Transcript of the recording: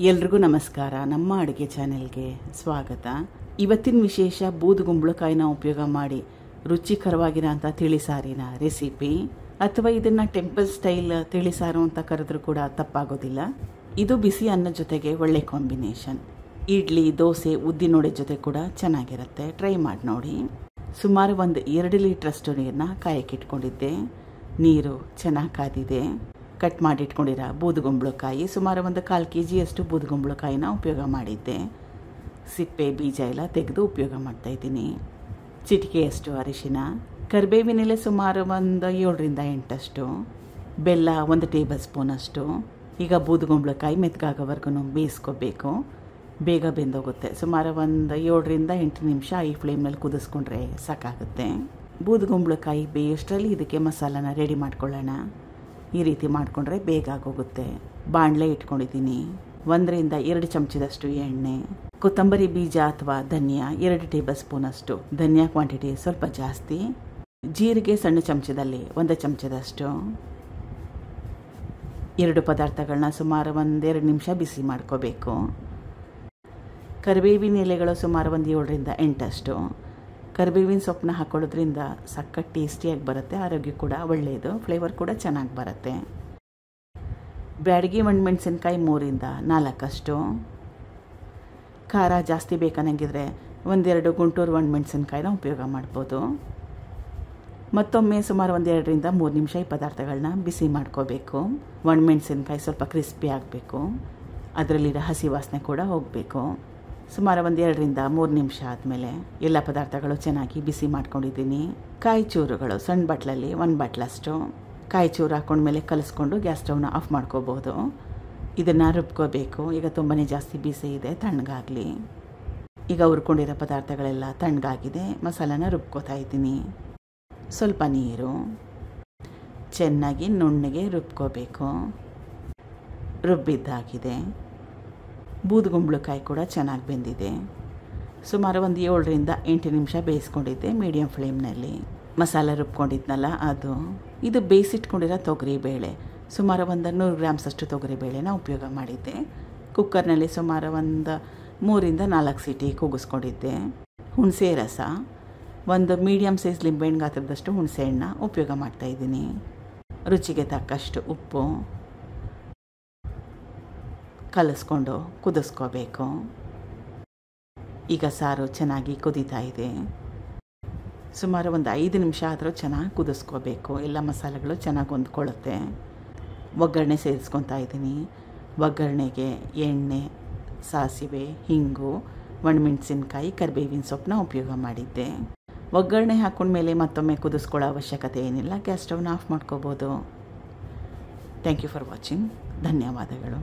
ಎಲ್ರಿಗೂ ನಮಸ್ಕಾರ. ನಮ್ಮ ಅಡುಗೆ ಚಾನೆಲ್ಗೆ ಸ್ವಾಗತ. ಇವತ್ತಿನ ವಿಶೇಷ ಬೂದುಗುಂಬಳಕಾಯಿನ ಉಪಯೋಗ ಮಾಡಿ ರುಚಿಕರವಾಗಿರೋಂಥ ತಿಳಿಸಾರಿನ ರೆಸಿಪಿ, ಅಥವಾ ಇದನ್ನು ಟೆಂಪಲ್ ಸ್ಟೈಲ್ ತಿಳಿಸಾರು ಅಂತ ಕರೆದ್ರೂ ಕೂಡ ತಪ್ಪಾಗೋದಿಲ್ಲ. ಇದು ಬಿಸಿ ಅನ್ನದ ಜೊತೆಗೆ ಒಳ್ಳೆ ಕಾಂಬಿನೇಷನ್. ಇಡ್ಲಿ, ದೋಸೆ, ಉದ್ದಿನೋಡೆ ಜೊತೆ ಕೂಡ ಚೆನ್ನಾಗಿರುತ್ತೆ. ಟ್ರೈ ಮಾಡಿ ನೋಡಿ. ಸುಮಾರು ಒಂದು 2 ಲೀಟ್ರಷ್ಟು ನೀರನ್ನ ಕಾಯಕ್ಕಿಟ್ಕೊಂಡಿದ್ದೆ. ನೀರು ಚೆನ್ನಾಗಿ ಕಾದಿದೆ. ಕಟ್ ಮಾಡಿಟ್ಕೊಂಡಿರೋ ಬೂದುಗುಂಬಳಕಾಯಿ, ಸುಮಾರು ಒಂದು 1/4 kg ಬೂದುಗುಂಬಳಕಾಯಿನ ಉಪಯೋಗ ಮಾಡಿದ್ದೆ. ಸಿಪ್ಪೆ ಬೀಜ ಎಲ್ಲ ತೆಗೆದು ಉಪಯೋಗ ಮಾಡ್ತಾಯಿದ್ದೀನಿ. ಚಿಟಿಕೆಯಷ್ಟು ಅರಿಶಿನ, ಕರಿಬೇವಿನೆಲೆ ಸುಮಾರು ಒಂದು 7ರಿಂದ 8, ಬೆಲ್ಲ 1 ಟೇಬಲ್ ಸ್ಪೂನಷ್ಟು. ಈಗ ಬೂದುಗುಂಬಳಕಾಯಿ ಮೆತ್ತಗಾಗೋವರೆಗೂ ಬೇಯಿಸ್ಕೋಬೇಕು. ಬೇಗ ಬೆಂದೋಗುತ್ತೆ. ಸುಮಾರು ಒಂದು 7ರಿಂದ 8 ನಿಮಿಷ ಈ ಫ್ಲೇಮ್ನಲ್ಲಿ ಕುದಿಸ್ಕೊಂಡ್ರೆ ಸಾಕಾಗುತ್ತೆ. ಬೂದುಗುಂಬಳಕಾಯಿ ಬೇಯೋಷ್ಟರಲ್ಲಿ ಇದಕ್ಕೆ ಮಸಾಲಾನ ರೆಡಿ ಮಾಡ್ಕೊಳ್ಳೋಣ. ಈ ರೀತಿ ಮಾಡಿಕೊಂಡ್ರೆ ಬೇಗ ಆಗೋಗುತ್ತೆ. ಬಾಣಲೆ ಇಟ್ಕೊಂಡಿದ್ದೀನಿ. 1ರಿಂದ 2 ಚಮಚದಷ್ಟು ಎಣ್ಣೆ, ಕೊತ್ತಂಬರಿ ಬೀಜ ಅಥವಾ ಧನಿಯಾ 2 ಟೇಬಲ್ ಸ್ಪೂನಷ್ಟು. ಧನಿಯಾ ಕ್ವಾಂಟಿಟಿ ಸ್ವಲ್ಪ ಜಾಸ್ತಿ. ಜೀರಿಗೆ ಸಣ್ಣ ಚಮಚದಲ್ಲಿ 1 ಚಮಚದಷ್ಟು. 2 ಪದಾರ್ಥಗಳನ್ನ ಸುಮಾರು 1-2 ನಿಮಿಷ ಬಿಸಿ ಮಾಡ್ಕೋಬೇಕು. ಕರಿಬೇವಿನ ಎಲೆಗಳು ಸುಮಾರು ಒಂದು 7ರಿಂದ 8. ಕರಿಬೇವಿನ ಸೊಪ್ಪನ್ನ ಹಾಕೊಳ್ಳೋದ್ರಿಂದ ಸಖತ್ ಟೇಸ್ಟಿಯಾಗಿ ಬರುತ್ತೆ. ಆರೋಗ್ಯ ಕೂಡ ಒಳ್ಳೆಯದು. ಫ್ಲೇವರ್ ಕೂಡ ಚೆನ್ನಾಗಿ ಬರುತ್ತೆ. ಬ್ಯಾಡಗಿ ಒಣಮೆಣಸಿನ್ಕಾಯಿ 3ರಿಂದ 4. ಖಾರ ಜಾಸ್ತಿ ಬೇಕನ್ನಂಗಿದ್ರೆ 1-2 ಗುಂಟೂರು ಒಣಮೆಣಸಿನ್ಕಾಯಿನ ಉಪಯೋಗ ಮಾಡ್ಬೋದು. ಮತ್ತೊಮ್ಮೆ ಸುಮಾರು 1-2ರಿಂದ 3 ನಿಮಿಷ ಈ ಪದಾರ್ಥಗಳನ್ನ ಬಿಸಿ ಮಾಡ್ಕೋಬೇಕು. ಒಣಮೆಣಸಿನ್ಕಾಯಿ ಸ್ವಲ್ಪ ಕ್ರಿಸ್ಪಿ ಆಗಬೇಕು. ಅದರಲ್ಲಿರೋ ಹಸಿ ವಾಸನೆ ಕೂಡ ಹೋಗಬೇಕು. ಸುಮಾರು 1-2ರಿಂದ 3 ನಿಮಿಷ ಆದಮೇಲೆ ಎಲ್ಲ ಪದಾರ್ಥಗಳು ಚೆನ್ನಾಗಿ ಬಿಸಿ ಮಾಡ್ಕೊಂಡಿದ್ದೀನಿ. ಕಾಯಿ ಚೂರುಗಳು ಸಣ್ಣ ಬಟ್ಲಲ್ಲಿ 1 ಬಟ್ಲಷ್ಟು. ಕಾಯಿ ಚೂರು ಹಾಕೊಂಡ್ಮೇಲೆ ಕಲಿಸ್ಕೊಂಡು ಗ್ಯಾಸ್ ಸ್ಟವ್ನ ಆಫ್ ಮಾಡ್ಕೋಬೋದು. ಇದನ್ನು ರುಬ್ಕೋಬೇಕು. ಈಗ ತುಂಬಾ ಜಾಸ್ತಿ ಬಿಸಿ ಇದೆ, ತಣ್ಣಗಾಗಲಿ. ಈಗ ಹುರ್ಕೊಂಡಿರೋ ಪದಾರ್ಥಗಳೆಲ್ಲ ತಣ್ಣಗಾಗಿದೆ. ಮಸಾಲಾನ ರುಬ್ಕೋತಾ ಇದ್ದೀನಿ. ಸ್ವಲ್ಪ ನೀರು, ಚೆನ್ನಾಗಿ ನುಣ್ಣಗೆ ರುಬ್ಕೋಬೇಕು. ರುಬ್ಬಿದ್ದಾಗಿದೆ. ಬೂದುಗುಂಬಳಕಾಯಿ ಕೂಡ ಚೆನ್ನಾಗಿ ಬೆಂದಿದೆ. ಸುಮಾರು ಒಂದು 7ರಿಂದ 8 ನಿಮಿಷ ಬೇಯಿಸ್ಕೊಂಡಿದ್ದೆ ಮೀಡಿಯಂ ಫ್ಲೇಮ್ನಲ್ಲಿ. ಮಸಾಲೆ ರುಬ್ಕೊಂಡಿದ್ನಲ್ಲ ಅದು. ಇದು ಬೇಯಿಸಿಟ್ಕೊಂಡಿರೋ ತೊಗರಿಬೇಳೆ, ಸುಮಾರು ಒಂದು 100 ಗ್ರಾಮ್ಸಷ್ಟು ತೊಗರಿಬೇಳೆನ ಉಪಯೋಗ ಮಾಡಿದ್ದೆ. ಕುಕ್ಕರ್ನಲ್ಲಿ ಸುಮಾರು ಒಂದು 3ರಿಂದ 4 ಸೀಟಿ ಕೂಗಿಸ್ಕೊಂಡಿದ್ದೆ. ಹುಣಸೆ ರಸ, ಒಂದು ಮೀಡಿಯಮ್ ಸೈಜ್ ಲಿಂಬೆಹಣ್ಣು ಗಾತ್ರದಷ್ಟು ಹುಣಸೆ ಹಣ್ಣನ್ನ ಉಪಯೋಗ ಮಾಡ್ತಾಯಿದ್ದೀನಿ. ರುಚಿಗೆ ತಕ್ಕಷ್ಟು ಉಪ್ಪು ಕಲಿಸ್ಕೊಂಡು ಕುದಿಸ್ಕೋಬೇಕು. ಈಗ ಸಾರು ಚೆನ್ನಾಗಿ ಕುದೀತಾ ಇದೆ. ಸುಮಾರು ಒಂದು 5 ನಿಮಿಷ ಆದರೂ ಚೆನ್ನಾಗಿ ಕುದಿಸ್ಕೋಬೇಕು. ಎಲ್ಲ ಮಸಾಲೆಗಳು ಚೆನ್ನಾಗಿ ಹೊಂದ್ಕೊಳ್ಳುತ್ತೆ. ಒಗ್ಗರಣೆ ಸೇರಿಸ್ಕೊತಾ ಇದ್ದೀನಿ. ಒಗ್ಗರಣೆಗೆ ಎಣ್ಣೆ, ಸಾಸಿವೆ, ಹಿಂಗು, ಒಣಮೆಣಸಿನ್ಕಾಯಿ, ಕರಿಬೇವಿನ ಸೊಪ್ಪನ್ನ ಉಪಯೋಗ ಮಾಡಿದ್ದೆ. ಒಗ್ಗರಣೆ ಹಾಕೊಂಡ್ಮೇಲೆ ಮತ್ತೊಮ್ಮೆ ಕುದಿಸ್ಕೊಳ್ಳೋ ಅವಶ್ಯಕತೆ ಏನಿಲ್ಲ. ಗ್ಯಾಸ್ ಸ್ಟವ್ನ ಆಫ್ ಮಾಡ್ಕೋಬೋದು. Thank you for watching. ಧನ್ಯವಾದಗಳು.